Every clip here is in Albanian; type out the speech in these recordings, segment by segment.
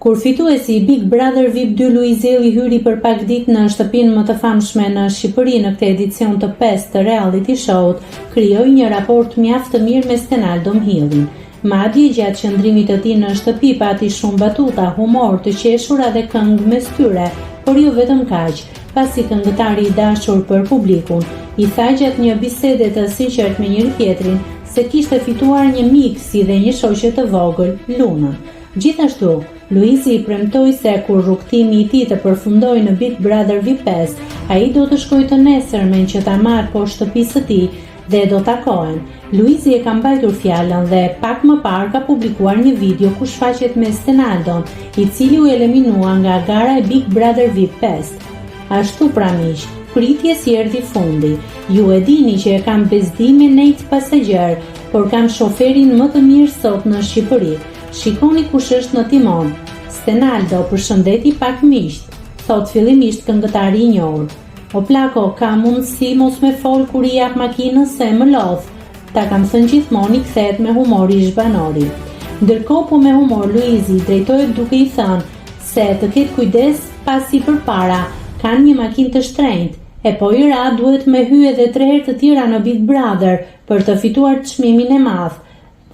Kur fituesi i Big Brother VIP 2 Luizelli hyri për pak ditë në shtëpinë më të famshme në Shqipëri në këtë edicion të 5 të reality show-t, krijoi një raport mjaft të mirë me Stenaldo Mhillin. Madje gjatë qëndrimit të tij në shtëpi pati shumë batuta, humor, të qeshura dhe këngë mes tyre, por jo vetëm kaq. Pasi këngëtari i dashur për publikun i tha gjatë një bisede të sinqertë me njëri tjetrin se kishte fituar një mik si dhe një shoqe të vogël, Lunën. Gjithashtu, Luizi i premtoi se kur rrugtimi i tij të përfundojë në Big Brother VIP 5, ai do të shkojë të nesërmen që ta marrë poshtë shtëpisë së tij dhe do takohen. Luizi e ka mbajtur fjalën dhe pak më parë ka publikuar një video ku shfaqet me Stenaldon, i cili u eliminua nga gara e Big Brother VIP 5. Ashtu pra miq, pritjes i erdhi fundi. Ju e dini që e kam bezdime nejt pasagjer, por kam shoferin më të mirë sot në Shqipëri. Shikoni kush është në timon. Stenaldo përshëndeti pak miqt, thot fillimisht këngëtari i njohur. O plako, ka mundësi mos me fol kur i jap makinës se më lodh. Ta kam thënë gjithmonë, i kthehet me humor i zhbanori. Ndërkohë po me humor Luizi drejtohet duke i thënë se të ketë kujdes pasi përpara kanë një makinë të shtrenjtë, e po i ra duhet me hye edhe 3 herë të tjera në Big Brother për të fituar çmimin e madh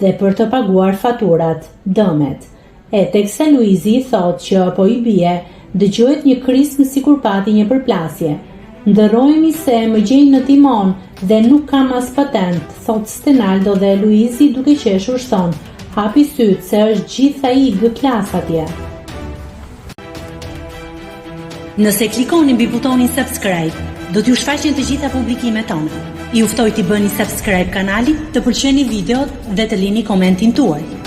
dhe për të paguar faturat, dëmet. E teksa Luizi thot që po i bie, dëgjohet një krism sikur pati një përplasje. Ndërrohemi se më gjej në timon dhe nuk kam as patent, thot Stenaldo dhe Luizi duke qeshur shton. Hapi syt se është gjithë ai G-klas atje. Nëse klikoni mbi butonin subscribe, do t'ju shfaqen të gjitha publikimet tona. Ju ftoj t'i bëni subscribe kanalit, të pëlqeni videot dhe të lini komentin tuaj.